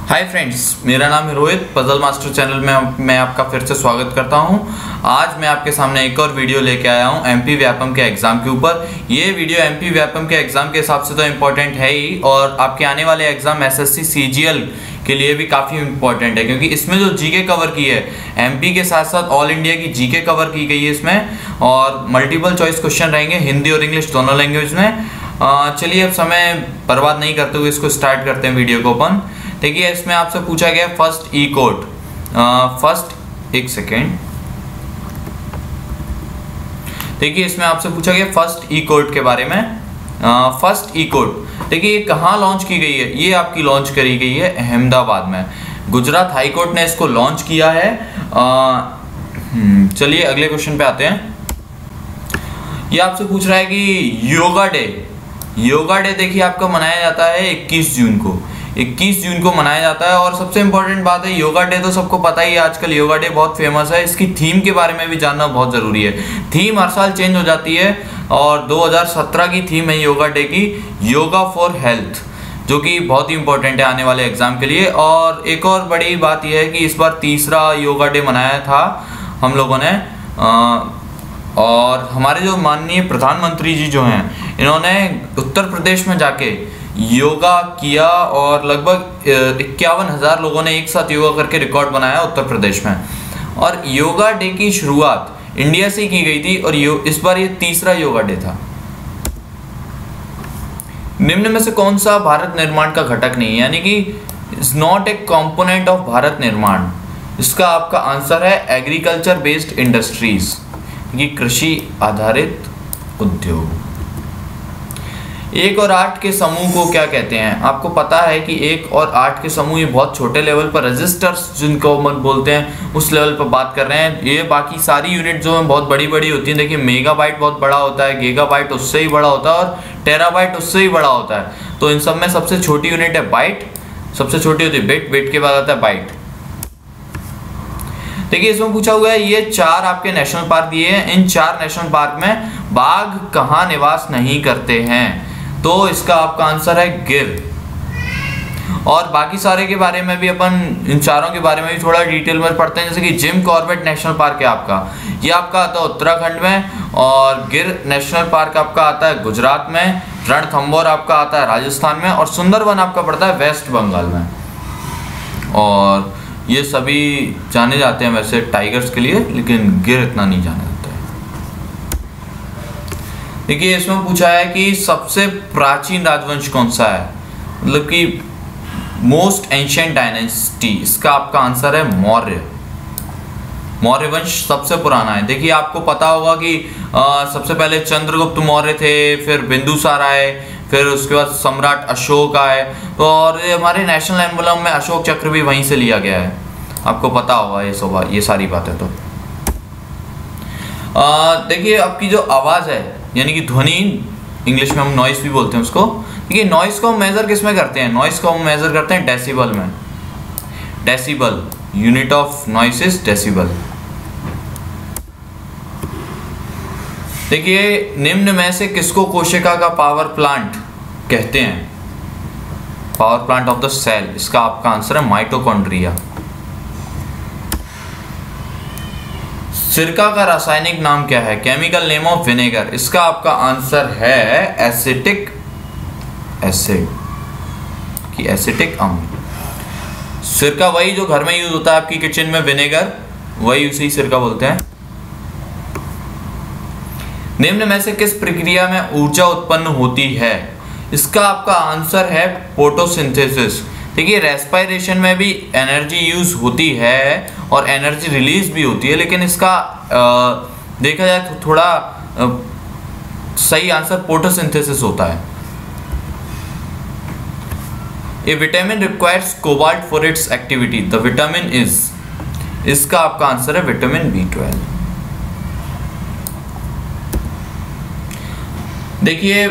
Hi friends, मेरा नाम है रोहित। पजल मास्टर चैनल में मैं आपका फिर से स्वागत करता हूं। आज मैं आपके सामने एक और वीडियो लेके आया हूं एमपी व्यापम के एग्ज़ाम के ऊपर। ये वीडियो एमपी व्यापम के एग्ज़ाम के हिसाब से तो इम्पोर्टेंट है ही, और आपके आने वाले एग्ज़ाम एसएससी सीजीएल के लिए भी काफ़ी इम्पोर्टेंट है, क्योंकि इसमें जो जीके कवर की है एमपी के साथ साथ ऑल इंडिया की जीके कवर की गई है इसमें, और मल्टीपल चॉइस क्वेश्चन रहेंगे हिंदी और इंग्लिश दोनों लैंग्वेज में। चलिए अब समय बर्बाद नहीं करते हुए इसको स्टार्ट करते हैं वीडियो को अपन। देखिए इसमें आपसे पूछा गया फर्स्ट ई कोड। एक सेकेंड। देखिए इसमें आपसे पूछा गया फर्स्ट ई कोड के बारे में। फर्स्ट ई कोड देखिए ये कहाँ लॉन्च की गई है, ये आपकी लॉन्च करी गई है अहमदाबाद में। गुजरात हाई कोर्ट ने इसको लॉन्च किया है। चलिए अगले क्वेश्चन पे आते हैं। ये आपसे पूछ रहा है कि योगा डे देखिए आपका मनाया जाता है 21 जून को। 21 जून को मनाया जाता है, और सबसे इंपॉर्टेंट बात है योगा डे तो सबको पता ही है, आजकल योगा डे बहुत फेमस है। इसकी थीम के बारे में भी जानना बहुत ज़रूरी है। थीम हर साल चेंज हो जाती है, और 2017 की थीम है योगा डे की योगा फॉर हेल्थ, जो कि बहुत ही इंपॉर्टेंट है आने वाले एग्जाम के लिए। और एक और बड़ी बात यह है कि इस बार तीसरा योगा डे मनाया था हम लोगों ने, और हमारे जो माननीय प्रधानमंत्री जी जो हैं इन्होंने उत्तर प्रदेश में जाके योगा किया, और लगभग 51,000 लोगों ने एक साथ योगा करके रिकॉर्ड बनाया उत्तर प्रदेश में। और योगा डे की शुरुआत इंडिया से की गई थी, और इस बार ये तीसरा योगा डे था। निम्न में से कौन सा भारत निर्माण का घटक नहीं है, यानी कि is not a component of Bharat निर्माण? इसका आपका आंसर है एग्रीकल्चर बेस्ड इंडस्ट्रीज, ये कृषि आधारित उद्योग। 1 और 8 के समूह को क्या कहते हैं? आपको पता है कि 1 और 8 के समूह ये बहुत छोटे लेवल पर रजिस्टर्स जिनको हम बोलते हैं उस लेवल पर बात कर रहे हैं। ये बाकी सारी यूनिट जो है बहुत बड़ी बड़ी होती हैं। देखिए मेगाबाइट बहुत बड़ा होता है, गीगाबाइट उससे ही बड़ा होता है, और टेराबाइट उससे ही बड़ा होता है। तो इन सब में सबसे छोटी यूनिट है बाइट, सबसे छोटी होती है बिट, बिट के बाद आता है बाइट। देखिए इसमें पूछा हुआ है ये 4 आपके नेशनल पार्क दिए हैं, इन 4 नेशनल पार्क में बाघ कहाँ निवास नहीं करते हैं? तो इसका आपका आंसर है गिर। और बाकी सारे के बारे में भी अपन इन चारों के बारे में भी थोड़ा डिटेल में पढ़ते हैं। जैसे कि जिम कॉर्बेट नेशनल पार्क है आपका, ये आपका आता है उत्तराखंड में, और गिर नेशनल पार्क आपका आता है गुजरात में, रणथंभौर आपका आता है राजस्थान में, और सुंदरवन आपका पड़ता है वेस्ट बंगाल में। और ये सभी जाने जाते हैं वैसे टाइगर्स के लिए, लेकिन गिर इतना नहीं जाना जाता है। देखिए इसमें पूछा है कि सबसे प्राचीन राजवंश कौन सा है, मतलब कि मोस्ट एंशिएंट डायनेस्टी। इसका आपका आंसर है मौर्य। मौर्य वंश सबसे पुराना है। देखिए आपको पता होगा कि सबसे पहले चंद्रगुप्त मौर्य थे, फिर बिंदुसार आए, फिर उसके बाद सम्राट अशोक आए, और हमारे नेशनल एम्बलम में अशोक चक्र भी वहीं से लिया गया है। आपको पता होगा ये सारी बातें। तो देखिए आपकी जो आवाज़ है यानी कि ध्वनि, इंग्लिश में हम नॉइस भी बोलते हैं उसको। देखिए नॉइस को हम मेजर किस में करते हैं? नॉइस को हम मेजर करते हैं डेसिबल में। Decibel, unit of noise is decibel. देखिए निम्न में से किसको कोशिका का पावर प्लांट कहते हैं? Power plant of the cell. इसका आपका आंसर है माइटोकॉन्ड्रिया। सिरका का रासायनिक नाम क्या है? Chemical name of vinegar. इसका आपका आंसर है एसिटिक एसिड कि एसिटिक अम्ल। सिरका वही जो घर में यूज होता है आपकी किचन में, विनेगर वही उसी सिरका बोलते हैं। निम्न में से किस प्रक्रिया में ऊर्जा उत्पन्न होती है? इसका आपका आंसर है फोटोसिंथेसिस। देखिए रेस्पिरेशन में भी एनर्जी यूज होती है और एनर्जी रिलीज भी होती है, लेकिन इसका देखा जाए तो थोड़ा सही आंसर फोटोसिंथेसिस होता है। A vitamin requires cobalt for its activity, the vitamin is. इसका आपका आंसर है विटामिन B12। देखिए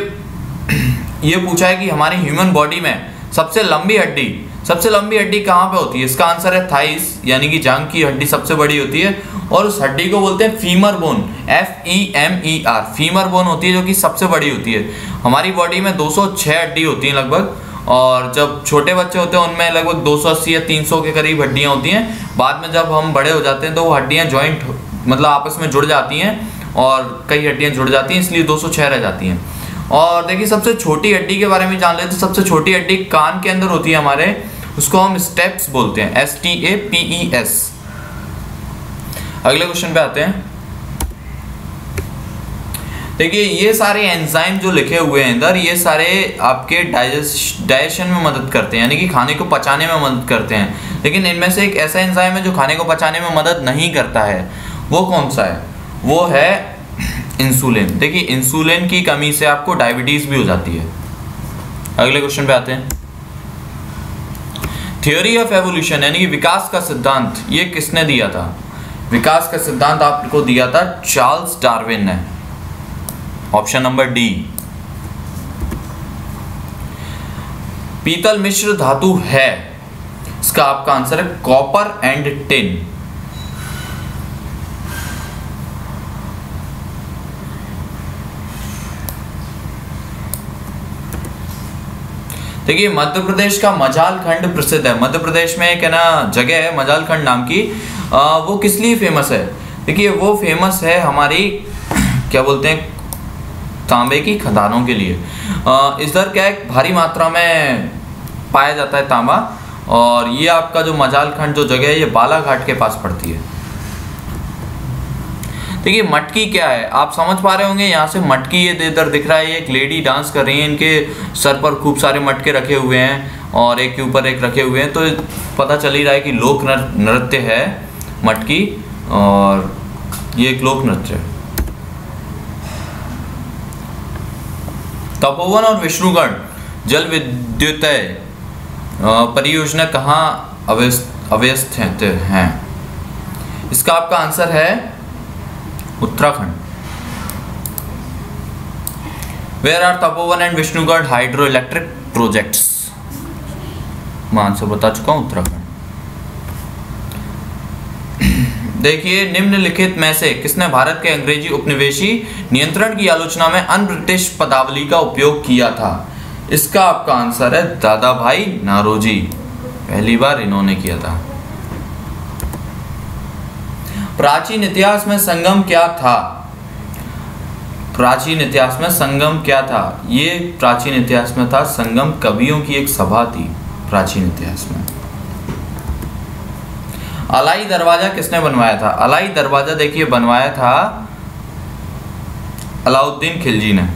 ये पूछा है कि हमारी ह्यूमन बॉडी में सबसे लंबी हड्डी कहाँ पे होती है? इसका आंसर है थाइस, यानी कि जांघ की हड्डी सबसे बड़ी होती है, और उस हड्डी को बोलते हैं femur bone. FEMER femur bone होती है, जो कि सबसे बड़ी होती है। हमारी बॉडी में 206 हड्डी होती है लगभग, और जब छोटे बच्चे होते हैं उनमें लगभग 280 या 300 के करीब हड्डियां होती हैं। बाद में जब हम बड़े हो जाते हैं तो वो हड्डियां जॉइंट मतलब आपस में जुड़ जाती हैं और कई हड्डियां जुड़ जाती हैं, इसलिए 206 रह जाती हैं। और देखिए सबसे छोटी हड्डी के बारे में जान लेते हैं। सबसे छोटी हड्डी कान के अंदर होती है हमारे, उसको हम स्टेप्स बोलते हैं, STAPES। अगले क्वेश्चन पे आते हैं। देखिए ये सारे एंजाइम जो लिखे हुए हैं इधर, ये सारे आपके डाइजेशन में मदद करते हैं, यानी कि खाने को पचाने में मदद करते हैं। लेकिन इनमें से एक ऐसा एंजाइम है जो खाने को पचाने में मदद नहीं करता है, वो कौन सा है? वो है इंसुलिन। देखिए इंसुलिन की कमी से आपको डायबिटीज भी हो जाती है। अगले क्वेश्चन पे आते हैं। थ्योरी ऑफ एवोल्यूशन यानी कि विकास का सिद्धांत, ये किसने दिया था? विकास का सिद्धांत आपको दिया था चार्ल्स डार्विन ने। Option number D. पीतल मिश्र धातु है, इसका आपका आंसर है कॉपर एंड टिन। देखिए मध्य प्रदेश का मजाल खंड प्रसिद्ध है। मध्य प्रदेश में एक है ना जगह है मजाल खंड नाम की, वो किस लिए फेमस है? देखिए वो फेमस है हमारी क्या बोलते हैं तांबे की खदानों के लिए। इधर क्या है भारी मात्रा में पाया जाता है तांबा, और ये आपका जो मजाल खंड जो जगह है ये बालाघाट के पास पड़ती है। देखिए मटकी क्या है आप समझ पा रहे होंगे, यहाँ से मटकी ये इधर दिख रहा है, ये एक लेडी डांस कर रही है, इनके सर पर खूब सारे मटके रखे हुए हैं और एक के ऊपर एक रखे हुए हैं, तो पता चल ही रहा है कि लोक नृत्य है मटकी, और ये एक लोक नृत्य है। तपोवन और विष्णुगढ़ जल विद्युत परियोजना कहाँ अवस्थित हैं? इसका आपका आंसर है Uttarakhand. Where are Tapovan and Vishnugad hydro electric projects? मैं आंसर बता चुका हूं, उत्तराखंड। देखिए निम्नलिखित में से किसने भारत के अंग्रेजी उपनिवेशी नियंत्रण की आलोचना में अन ब्रिटिश पदावली का उपयोग किया था? इसका आपका आंसर है दादा भाई नारोजी, पहली बार इन्होंने किया था। प्राचीन इतिहास में संगम क्या था? प्राचीन इतिहास में संगम क्या था? ये प्राचीन इतिहास में था संगम, कवियों की एक सभा थी प्राचीन इतिहास में। अलाई दरवाजा किसने बनवाया था? अलाई दरवाजा देखिए बनवाया था अलाउद्दीन खिलजी ने।